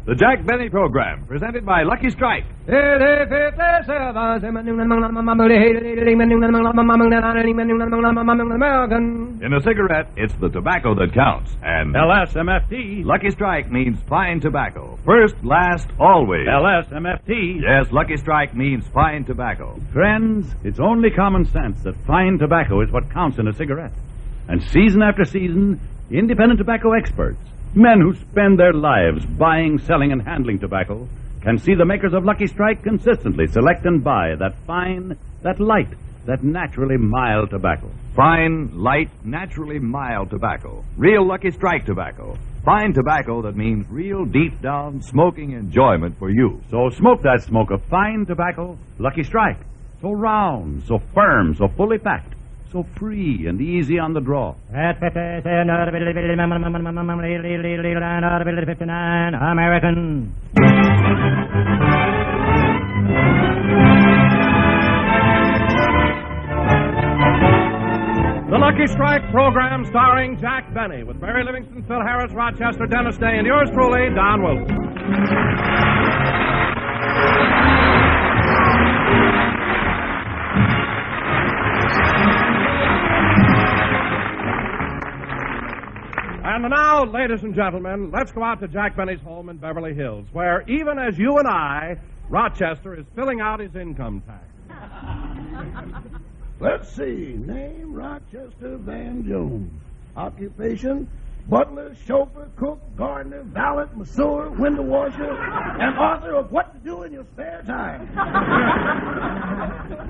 The Jack Benny Program, presented by Lucky Strike. In a cigarette, it's the tobacco that counts. And LSMFT. Lucky Strike means fine tobacco. First, last, always. LSMFT. Yes, Lucky Strike means fine tobacco. Friends, it's only common sense that fine tobacco is what counts in a cigarette. And season after season, independent tobacco experts, men who spend their lives buying, selling, and handling tobacco, can see the makers of Lucky Strike consistently select and buy that fine, that light, that naturally mild tobacco. Fine, light, naturally mild tobacco. Real Lucky Strike tobacco. Fine tobacco that means real deep-down smoking enjoyment for you. So smoke that smoke of fine tobacco, Lucky Strike. So round, so firm, so fully packed, so free and easy on the draw. At 59 American. The Lucky Strike program starring Jack Benny with Barry Livingston, Phil Harris, Rochester, Dennis Day, and yours truly, Don Wilson. And now, ladies and gentlemen, let's go out to Jack Benny's home in Beverly Hills, where even as you and I, Rochester is filling out his income tax. Let's see. Name, Rochester Van Jones. Occupation, butler, chauffeur, cook, gardener, valet, masseur, window washer, and author of What to Do in Your Spare Time.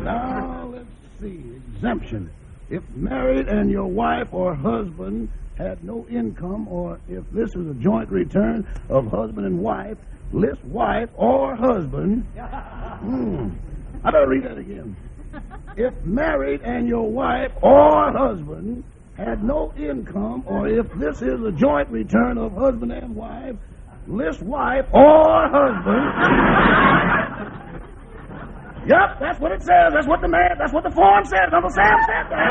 Now, let's see. Exemption. If married and your wife or husband had no income, or if this is a joint return of husband and wife, list wife or husband. I better read that again. If married and your wife or husband had no income, or if this is a joint return of husband and wife, list wife or husband. Yep, that's what it says. That's what the form says. Uncle Sam said that.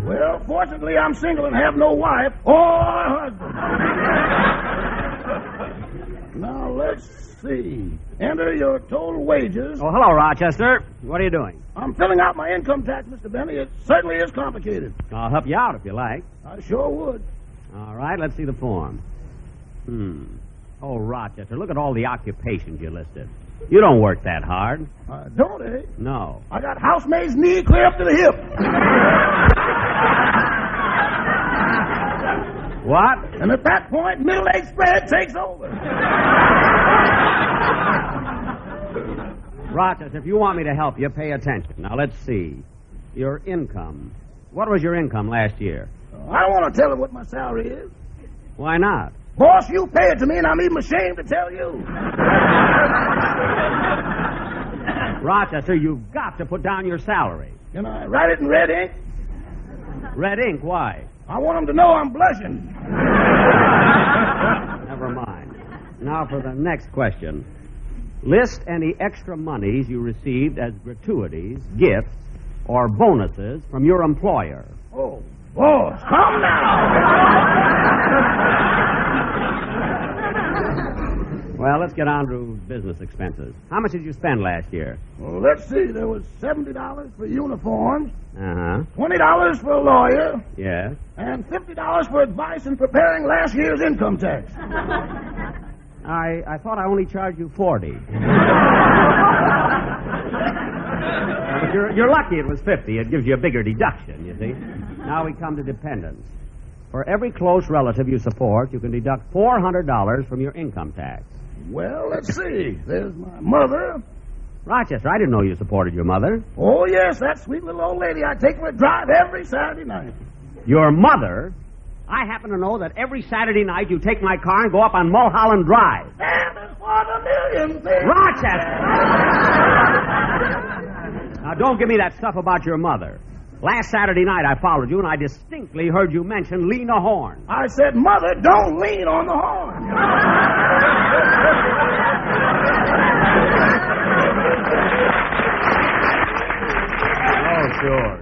Well, fortunately, I'm single and have no wife or husband. Now, let's see. Enter your total wages. Oh, hello, Rochester. What are you doing? I'm filling out my income tax, Mr. Benny. It certainly is complicated. I'll help you out if you like. I sure would. All right, let's see the form. Oh, Rochester, look at all the occupations you listed. You don't work that hard. Don't I? No. I got housemaid's knee clear up to the hip. What? And at that point, middle-aged spread takes over. Rochester, if you want me to help you, pay attention. Now, let's see. Your income. What was your income last year? I don't want to tell her what my salary is. Why not? Boss, you pay it to me, and I'm even ashamed to tell you. Rochester, you've got to put down your salary. Can I write it in red ink? Red ink, why? I want them to know I'm blushing. Never mind. Now for the next question. List any extra monies you received as gratuities, gifts, or bonuses from your employer. Oh, boss, come now. Well, let's get on to business expenses. How much did you spend last year? Well, let's see. There was $70 for uniforms, Uh-huh. $20 for a lawyer, Yes. and $50 for advice in preparing last year's income tax. I thought I only charged you $40. But you're lucky it was $50. It gives you a bigger deduction, you see. Now we come to dependents. For every close relative you support, you can deduct $400 from your income tax. Well, let's see. There's my mother. Rochester, I didn't know you supported your mother. Oh, yes, that sweet little old lady. I take for a drive every Saturday night. Your mother? I happen to know that every Saturday night you take my car and go up on Mulholland Drive. And it's for the millions, baby. Rochester! Now, don't give me that stuff about your mother. Last Saturday night I followed you, and I distinctly heard you mention Lena Horne. I said, Mother, don't lean on the horn. Oh, sure.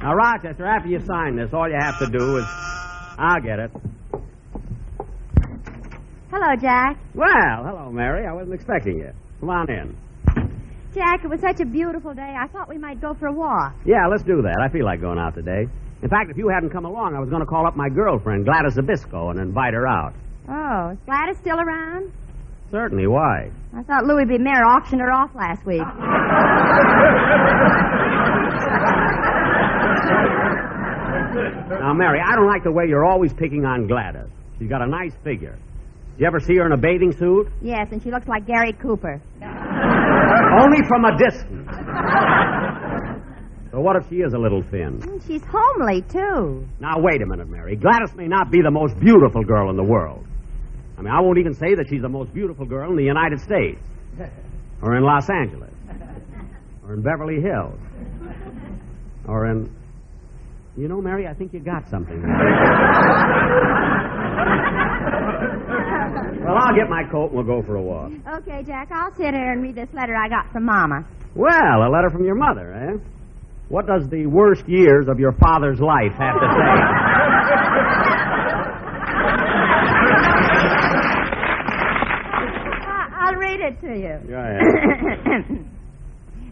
Now, Rochester, after you sign this, all you have to do is... I'll get it. Hello, Jack. Well, hello, Mary. I wasn't expecting you. Come on in. Jack, it was such a beautiful day. I thought we might go for a walk. Yeah, let's do that. I feel like going out today. In fact, if you hadn't come along, I was going to call up my girlfriend, Gladys Zabisco, and invite her out. Oh, is Gladys still around? Certainly. Why? I thought Louis B. Mayer auctioned her off last week. Now, Mary, I don't like the way you're always picking on Gladys. She's got a nice figure. You ever see her in a bathing suit? Yes, and she looks like Gary Cooper. Only from a distance. So what if she is a little thin? She's homely, too. Now, wait a minute, Mary. Gladys may not be the most beautiful girl in the world. I mean, I won't even say that she's the most beautiful girl in the United States. Or in Los Angeles. Or in Beverly Hills. Or in... You know, Mary, I think you got something. Well, I'll get my coat and we'll go for a walk. Okay, Jack, I'll sit here and read this letter I got from Mama. Well, a letter from your mother, eh? What does the worst years of your father's life have to say? I'll read it to you. Go ahead.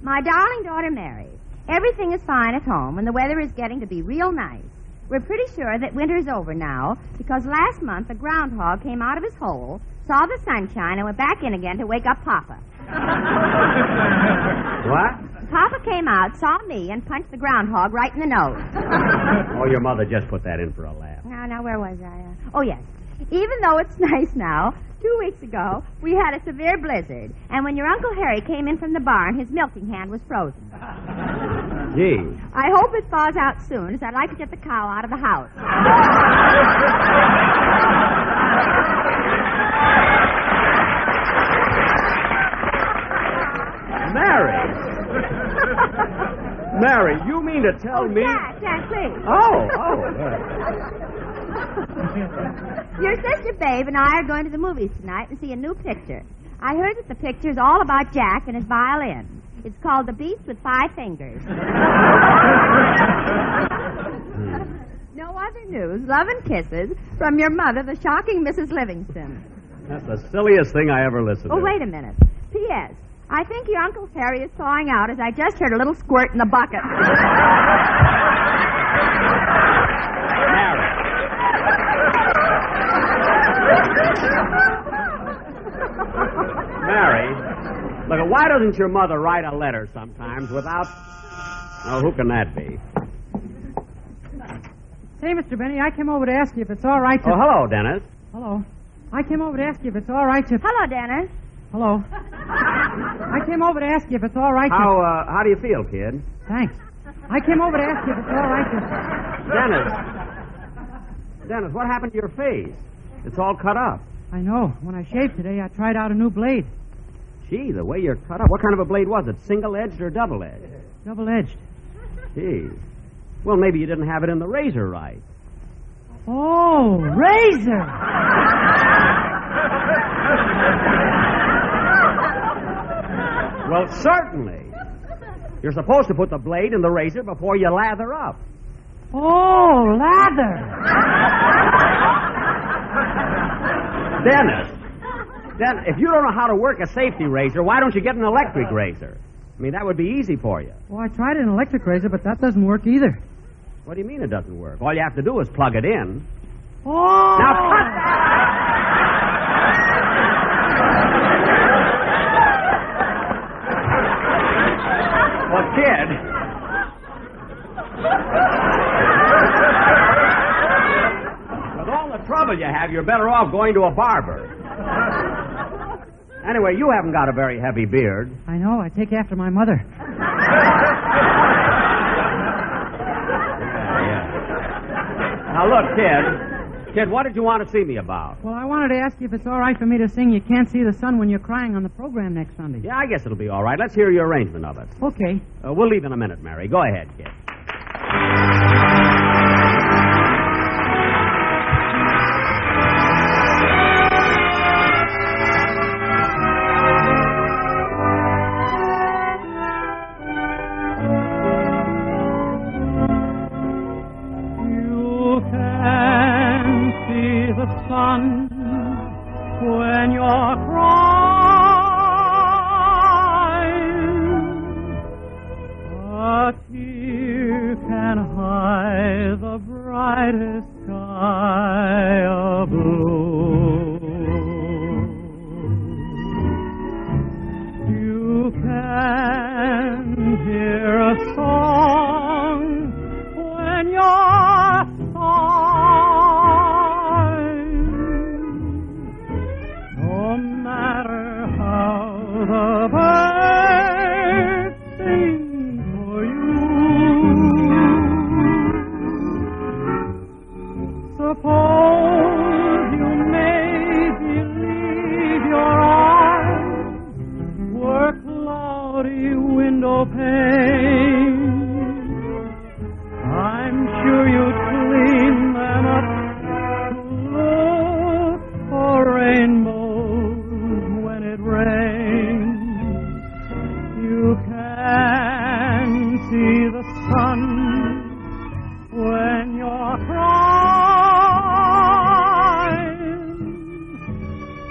My darling daughter Mary, everything is fine at home and the weather is getting to be real nice. We're pretty sure that winter's over now because last month a groundhog came out of his hole, saw the sunshine, and went back in again to wake up Papa. What? Papa came out, saw me, and punched the groundhog right in the nose. Oh, your mother just put that in for a laugh. Now, where was I? Oh, yes. Even though it's nice now, 2 weeks ago, we had a severe blizzard, and when your Uncle Harry came in from the barn, his milking hand was frozen. Gee. I hope it thaws out soon, as I'd like to get the cow out of the house. Mary! Mary, you mean to tell me... Jack, please. Oh. Your sister Babe and I are going to the movies tonight and see a new picture. I heard that the picture's all about Jack and his violin. It's called The Beast with Five Fingers. No other news. Love and kisses from your mother, the shocking Mrs. Livingston. That's the silliest thing I ever listened to. Oh, wait a minute. P.S. I think your Uncle Harry is thawing out as I just heard a little squirt in the bucket. Mary, look, why doesn't your mother write a letter sometimes without... Oh, who can that be? Hey, Mr. Benny, I came over to ask you if it's all right to... Oh, hello, Dennis. Hello. I came over to ask you if it's all right to... Hello, Dennis. Hello. I came over to ask you if it's all right to... How do you feel, kid? Thanks. I came over to ask you if it's all right to... Dennis, what happened to your face? It's all cut up. I know. When I shaved today, I tried out a new blade. Gee, the way you're cut up. What kind of a blade was it? Single-edged or double-edged? Double-edged. Gee. Well, maybe you didn't have it in the razor right. Oh, razor! Well, certainly. You're supposed to put the blade in the razor before you lather up. Oh, lather! Dennis, if you don't know how to work a safety razor, why don't you get an electric razor? I mean, that would be easy for you. Well, I tried an electric razor, but that doesn't work either. What do you mean it doesn't work? All you have to do is plug it in. Oh! Now, cut! Well, kid... With all the trouble you have, you're better off going to a barber. Anyway, you haven't got a very heavy beard. I know. I take after my mother. Now, look, Kid, what did you want to see me about? Well, I wanted to ask you if it's all right for me to sing You Can't See the Sun When You're Crying on the program next Sunday. Yeah, I guess it'll be all right. Let's hear your arrangement of it. Okay. We'll leave in a minute, Mary. Go ahead, kid. can see the sun when you're crying. A tear can hide the brightest sky of blue. You can hear a song when you're sighing. No matter how the birds sing for you, suppose you may believe your eyes were cloudy window panes. I'm sure you'd clean them up to look for rainbows when it rains. You can see the sun when you're crying.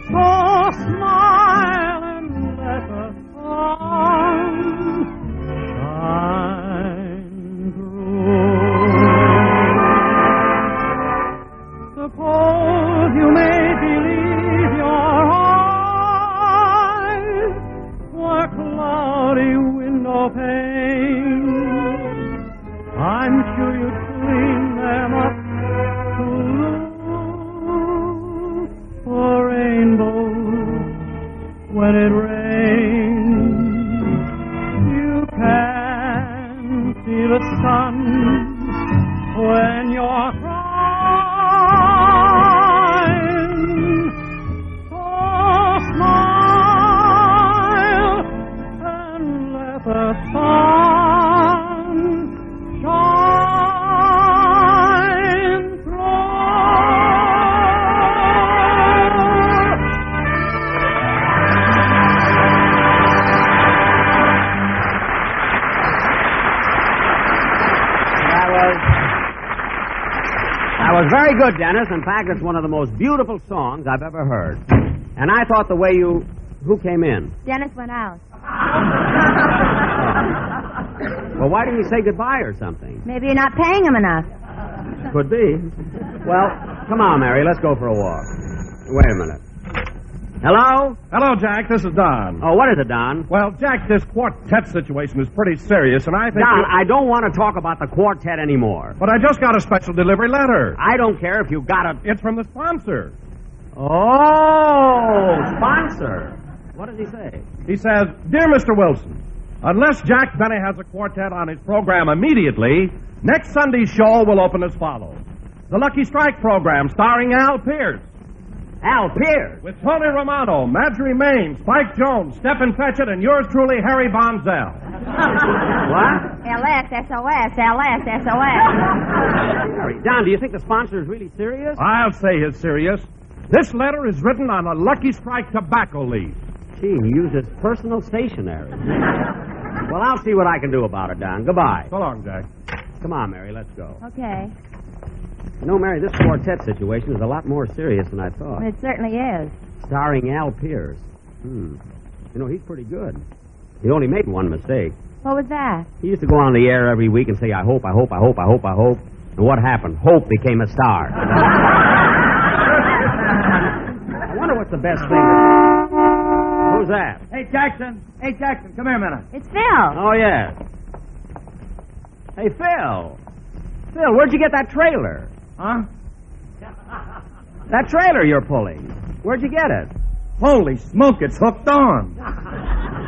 So smile and let the sun shine through. Suppose you may believe your eyes were cloudy window panes. I'm sure you'd clean them up to look for rainbows when it rains. You can see the sun when you're crying. So smile and let the sun shine through. That was very good, Dennis. In fact, it's one of the most beautiful songs I've ever heard. And I thought the way you... Who came in? Dennis went out. Well, why didn't you say goodbye or something? Maybe you're not paying him enough. Could be. Well, come on, Mary. Let's go for a walk. Wait a minute. Hello? Hello, Jack. This is Don. Oh, what is it, Don? Well, Jack, this Quartet situation is pretty serious, and I think... Don, I don't want to talk about the Quartet anymore. But I just got a special delivery letter. I don't care if you got a... It's from the sponsor. Oh, sponsor. What does he say? He says, Dear Mr. Wilson, unless Jack Benny has a quartet on his program immediately, next Sunday's show will open as follows. The Lucky Strike program starring Al Pierce. Al Pierce? With Tony Romano, Marjorie Main, Spike Jones, Stephen Fetchit, and yours truly, Harry Bonzell. What? LSSOS, LSSOS. Harry, Don, do you think the sponsor is really serious? I'll say he's serious. This letter is written on a Lucky Strike tobacco leaf. Gee, he uses personal stationery. Well, I'll see what I can do about it, Don. Goodbye. So long, Jack. Come on, Mary, let's go. Okay. You know, Mary, this Quartet situation is a lot more serious than I thought. It certainly is. Starring Al Pierce. You know, he's pretty good. He only made one mistake. What was that? He used to go on the air every week and say, I hope, I hope, I hope, I hope, I hope. And what happened? Hope became a star. I wonder what's the best thing. Who's that? Hey, Jackson, come here a minute. It's Phil. Oh, yeah. Hey, Phil. Phil, where'd you get that trailer? Huh? That trailer you're pulling. Where'd you get it? Holy smoke, it's hooked on.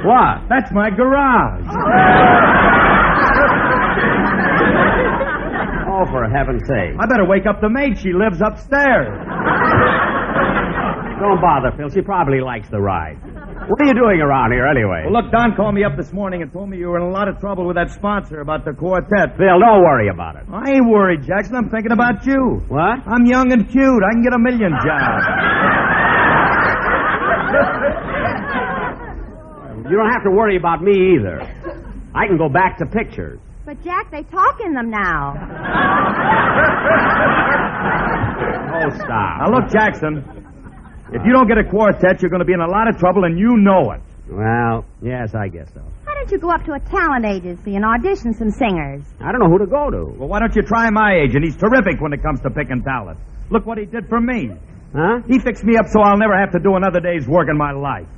What? That's my garage. Oh, for heaven's sake. I better wake up the maid. She lives upstairs. Don't bother, Phil. She probably likes the ride. What are you doing around here, anyway? Well, look, Don called me up this morning and told me you were in a lot of trouble with that sponsor about the Quartet. Phil, don't worry about it. I ain't worried, Jackson. I'm thinking about you. What? I'm young and cute. I can get a million jobs. You don't have to worry about me either. I can go back to pictures. But, Jack, they talk in them now. Now, look, Jackson, if you don't get a quartet, you're going to be in a lot of trouble, and you know it. Well, yes, I guess so. Why don't you go up to a talent agency and audition some singers? I don't know who to go to. Well, why don't you try my agent? He's terrific when it comes to picking talent. Look what he did for me. Huh? He fixed me up so I'll never have to do another day's work in my life.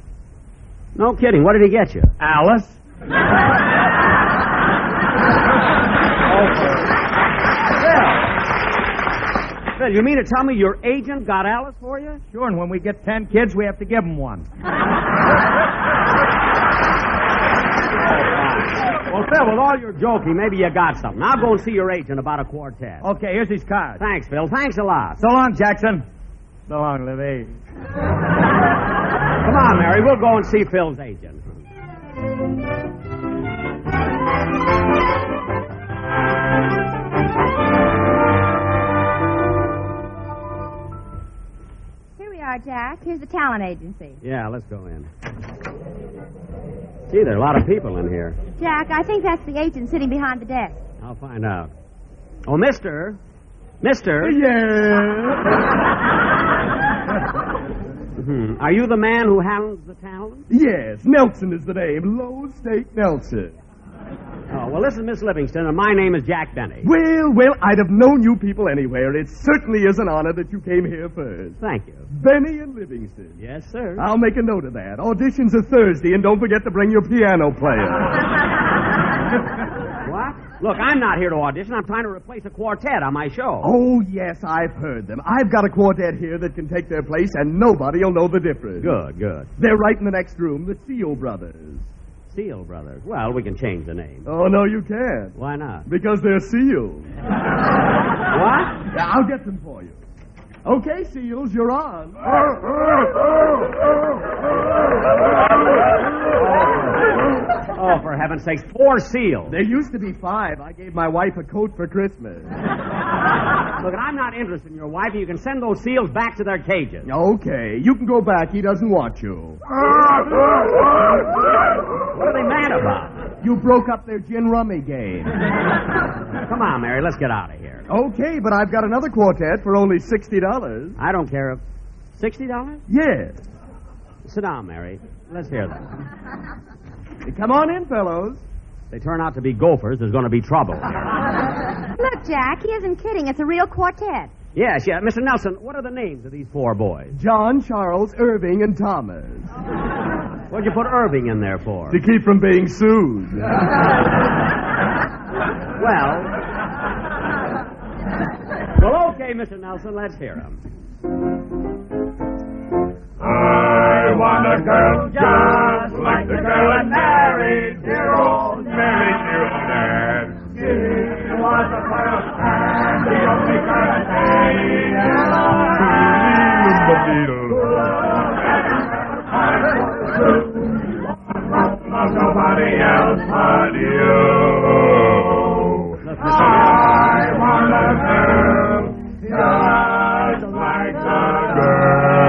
No kidding. What did he get you? Alice? Phil, you mean to tell me your agent got Alice for you? Sure, and when we get 10 kids, we have to give them one. Well, Phil, with all your joking, maybe you got something. I'll go and see your agent about a quartet. Okay, here's his card. Thanks, Phil. Thanks a lot. So long, Jackson. So long, Livy. Come on, Mary. We'll go and see Phil's agent. Here we are, Jack. Here's the talent agency. Yeah, let's go in. Gee, there are a lot of people in here. Jack, I think that's the agent sitting behind the desk. I'll find out. Oh, Mister. Mister. Are you the man who handles the talent? Yes, Nelson is the name. Low Stake Nelson. Oh, well, this is Miss Livingston, and my name is Jack Benny. Well, I'd have known you people anywhere. It certainly is an honor that you came here first. Thank you. Benny and Livingston. Yes, sir. I'll make a note of that. Auditions are Thursday, and don't forget to bring your piano player. What? Look, I'm not here to audition. I'm trying to replace a quartet on my show. Oh, yes, I've heard them. I've got a quartet here that can take their place, and nobody will know the difference. Good, good. They're right in the next room, the Seal Brothers. Seal Brothers. Well, we can change the name. Oh, no, you can't. Why not? Because they're seals. What? Yeah, I'll get them for you. Okay, Seals, you're on. Oh, for heaven's sakes, 4 seals. There used to be 5. I gave my wife a coat for Christmas. Look, I'm not interested in your wife, and you can send those seals back to their cages. Okay, you can go back. He doesn't want you. What are they mad about? You broke up their gin rummy game. Come on, Mary, let's get out of here. Okay, but I've got another quartet for only $60. I don't care if... $60? Yes. Sit down, Mary. Let's hear them. Come on in, fellows. They turn out to be gophers, there's going to be trouble here. Look, Jack, he isn't kidding. It's a real quartet. Yes, yeah. Mr. Nelson, what are the names of these 4 boys? John, Charles, Irving, and Thomas. What'd you put Irving in there for? To keep from being sued. Well, okay, Mr. Nelson, let's hear him. I want a girl just like the girl I married, dear old Mary, dear old Dad. She was the first and the only girl I dated. Nobody else but you. I want a girl just like the girl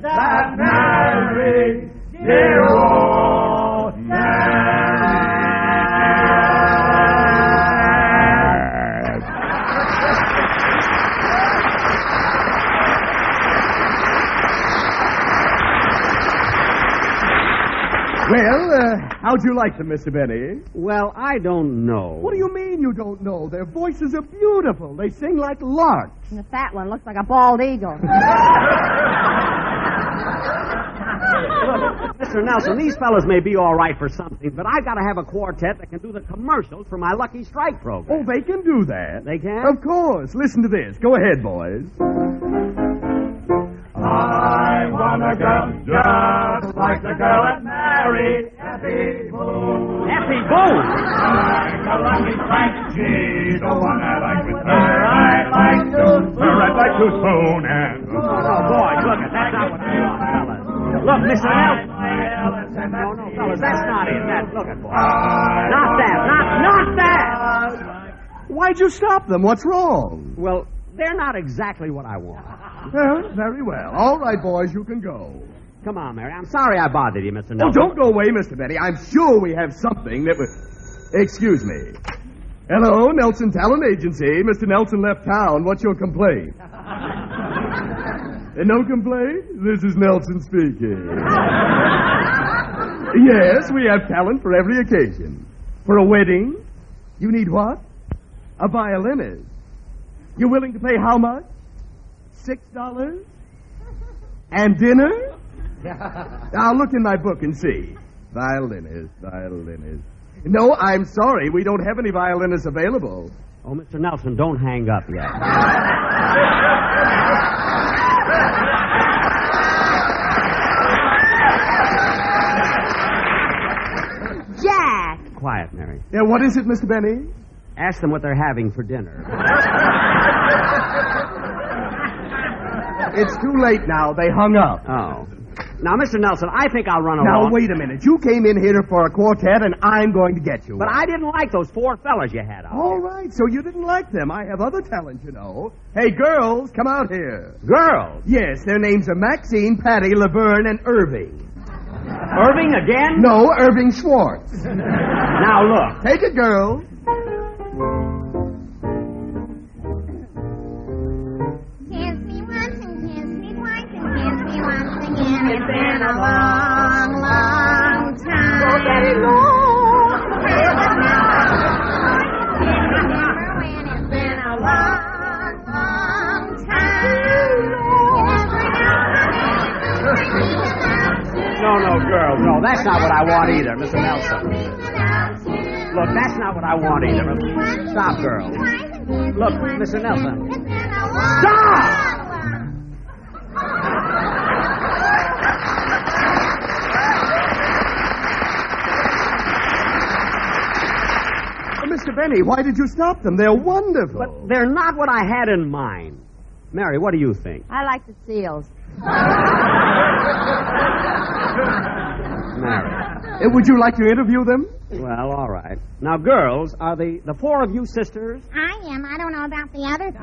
that married dear old Dad. Well, how'd you like them, Mr. Benny? Well, I don't know. What do you mean you don't know? Their voices are beautiful. They sing like larks. And the fat one looks like a bald eagle. Look, Mr. Nelson, these fellas may be all right for something, but I've got to have a quartet that can do the commercials for my Lucky Strike program. Oh, they can do that. They can? Of course. Listen to this. Go ahead, boys. I want a girl just like the girl that married Effie Boone. Effie Boone? I'm a lucky strike. She's the one I like with her. I'd like to spoon and... Oh, boy, look, that's not what I want, fellas. Look, Mr. Nelson. No, fellas, that's not it. Look at boy. Not that. Why'd you stop them? What's wrong? Well, they're not exactly what I want. Well, very well. All right, boys, you can go. Come on, Mary. I'm sorry I bothered you, Mr. Oh, Nelson. don't go away, Mr. Benny. I'm sure we have something that would... Excuse me. Hello, Nelson Talent Agency. Mr. Nelson left town. What's your complaint? No complaint? This is Nelson speaking. Yes, we have talent for every occasion. For a wedding, you need what? A violinist. You're willing to pay how much? $6? And dinner? Now look in my book and see. Violinist. No, I'm sorry. We don't have any violinists available. Oh, Mr. Nelson, don't hang up yet. Jack! Quiet, Mary. Yeah, what is it, Mr. Benny? Ask them what they're having for dinner. It's too late now. They hung up. Oh. Now, Mr. Nelson, I think I'll run Now, along. wait a minute. You came in here for a quartet, and I'm going to get you. But I didn't like those 4 fellas you had out. All right, so you didn't like them. I have other talent, you know. Hey, girls, come out here. Girls? Yes, their names are Maxine, Patty, Laverne, and Irving. Irving again? No, Irving Schwartz. Now, look. Take it, girls. Kiss me once and kiss me twice and kiss me once again. It's been a long, long time. So very long. Remember when it's been a long, long time. No, girls, no. That's not what I want either, Mr. Nelson. Look, that's not what I want either. Stop, girls. Look, Mr. Nelson. Stop! Mr. Benny, why did you stop them? They're wonderful. But they're not what I had in mind. Mary, what do you think? I like the seals. Mary. Would you like to interview them? Well, all right. Now, girls, are the 4 of you sisters? I am. I don't know about the other 3.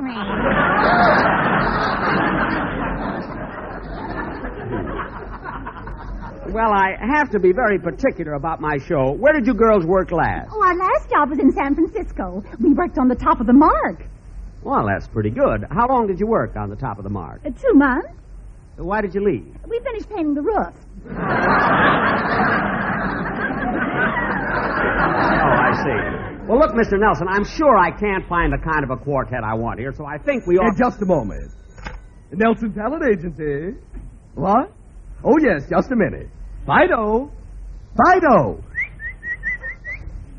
Well, I have to be very particular about my show. Where did you girls work last? Oh, our last job was in San Francisco. We worked on the top of the mark. Well, that's pretty good. How long did you work on the top of the mark? 2 months. Why did you leave? We finished painting the roof. Oh, I see. Well, look, Mr. Nelson, I'm sure I can't find the kind of a quartet I want here, so I think we ought... Just a moment. Nelson Talent Agency. What? Oh, yes, just a minute. Fido!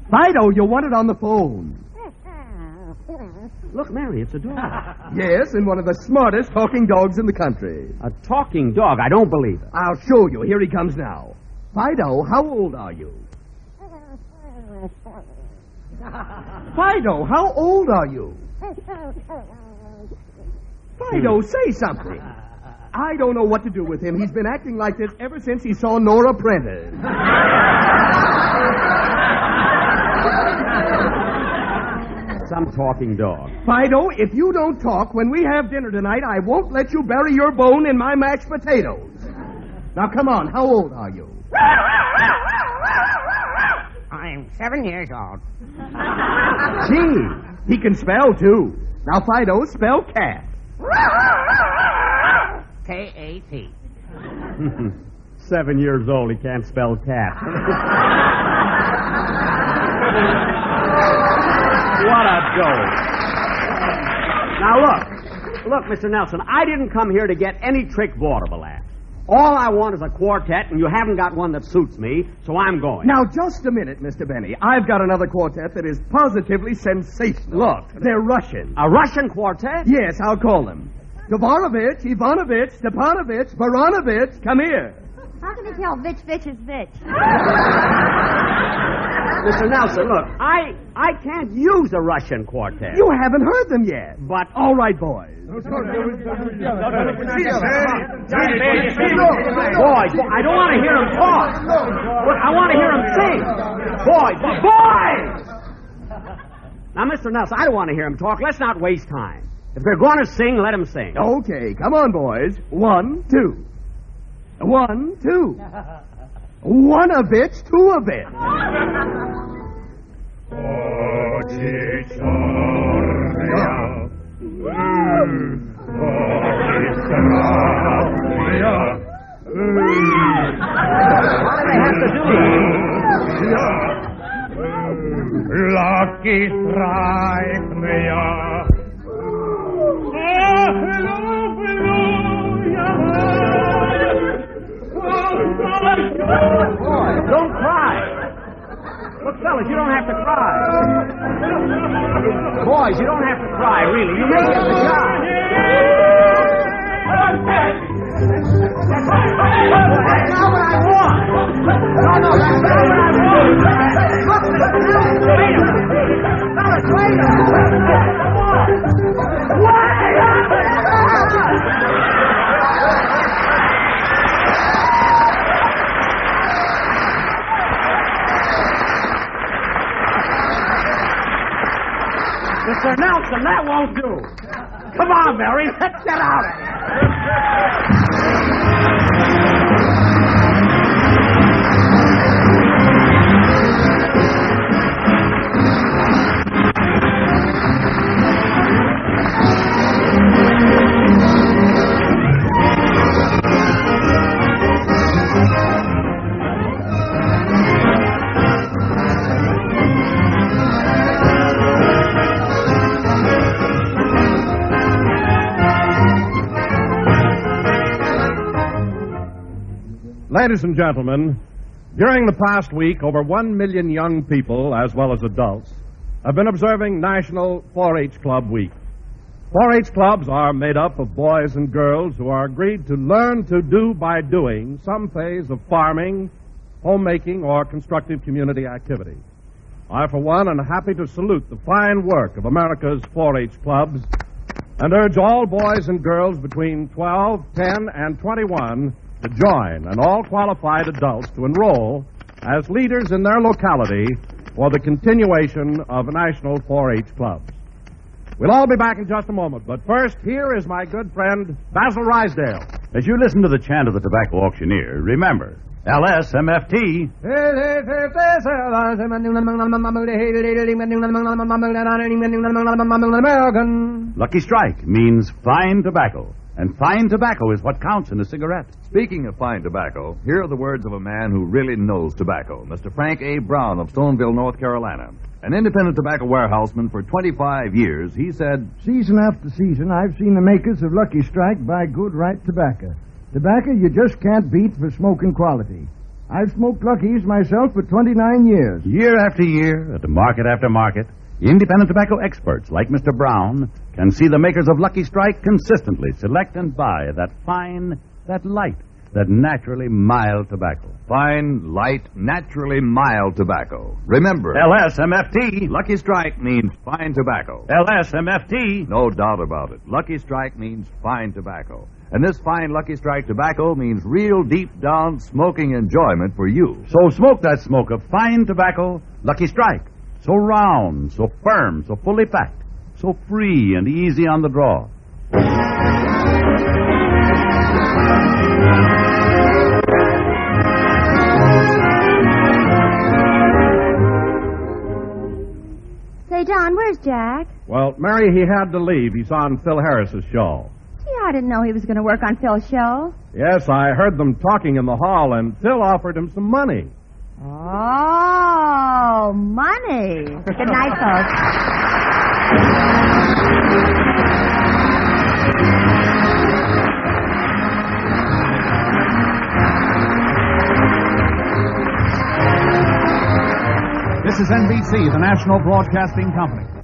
Fido, you want it on the phone. Look, Mary, it's a dog. Yes, and one of the smartest talking dogs in the country. A talking dog? I don't believe it. I'll show you. Here he comes now. Fido, how old are you? Fido, how old are you? Fido, say something. I don't know what to do with him. He's been acting like this ever since he saw Nora Prentice. Some talking dog. Fido, if you don't talk when we have dinner tonight, I won't let you bury your bone in my mashed potatoes. Now, come on. How old are you? I'm 7 years old. Gee, he can spell, too. Now, Fido, spell cat. K-A-T. 7 years old, he can't spell cat. What a dope. Now, look, Mr. Nelson, I didn't come here to get any trick vaudeville act. All I want is a quartet, and you haven't got one that suits me, so I'm going. Now, just a minute, Mr. Benny. I've got another quartet that is positively sensational. Look. They're Russian. A Russian quartet? Yes, I'll call them. Dvorovich, Ivanovich, Stepanovich, Baranovich, come here. How can you tell which is which? Mr. Nelson, look, I can't use a Russian quartet. You haven't heard them yet. But... All right, boys. Boy, I don't want to hear him talk. Look, I want to hear him sing. Boy! Now, Mr. Nelson, I don't want to hear him talk. Let's not waste time. If they're going to sing, let them sing. Okay, come on, boys. 1, 2. 1, 2. 1 a bit, 2 a bit. Oh, Lucky Strike they are. Oh, hello, Boy, don't cry. Look, fellas, you don't have to cry. Boys, you don't have to cry, really. You may get the job. That's not what I want. No, that's not what I want. Look, wait a minute. Fellas, wait a minute. Come on. Wait a Mr. Nelson, that won't do. Come on, Mary, let's get out of here. Ladies and gentlemen, during the past week, over 1 million young people, as well as adults, have been observing National 4-H Club Week. 4-H clubs are made up of boys and girls who are agreed to learn to do by doing some phase of farming, homemaking, or constructive community activity. I, for one, am happy to salute the fine work of America's 4-H clubs and urge all boys and girls between 12, 10, and 21 to join, and all qualified adults to enroll as leaders in their locality for the continuation of National 4-H clubs. We'll all be back in just a moment, but first, here is my good friend, Basil Rysdale. As you listen to the chant of the tobacco auctioneer, remember, LSMFT. Lucky Strike means fine tobacco. And fine tobacco is what counts in a cigarette. Speaking of fine tobacco, here are the words of a man who really knows tobacco, Mr. Frank A. Brown of Stoneville, North Carolina. An independent tobacco warehouseman for 25 years, he said, "Season after season, I've seen the makers of Lucky Strike buy good, right tobacco. Tobacco you just can't beat for smoking quality. I've smoked Lucky's myself for 29 years. Year after year, at market after market, independent tobacco experts like Mr. Brown can see the makers of Lucky Strike consistently select and buy that fine, that light, that naturally mild tobacco. Fine, light, naturally mild tobacco. Remember, LSMFT. Lucky Strike means fine tobacco. LSMFT. No doubt about it. Lucky Strike means fine tobacco. And this fine Lucky Strike tobacco means real deep-down smoking enjoyment for you. So smoke that smoke of fine tobacco, Lucky Strike. So round, so firm, so fully packed, so free and easy on the draw. Say, John, where's Jack? Well, Mary, he had to leave. He's on Phil Harris's show. Gee, I didn't know he was going to work on Phil's show. Yes, I heard them talking in the hall, and Phil offered him some money. Oh, money. Good night, folks. This is NBC, the National Broadcasting Company.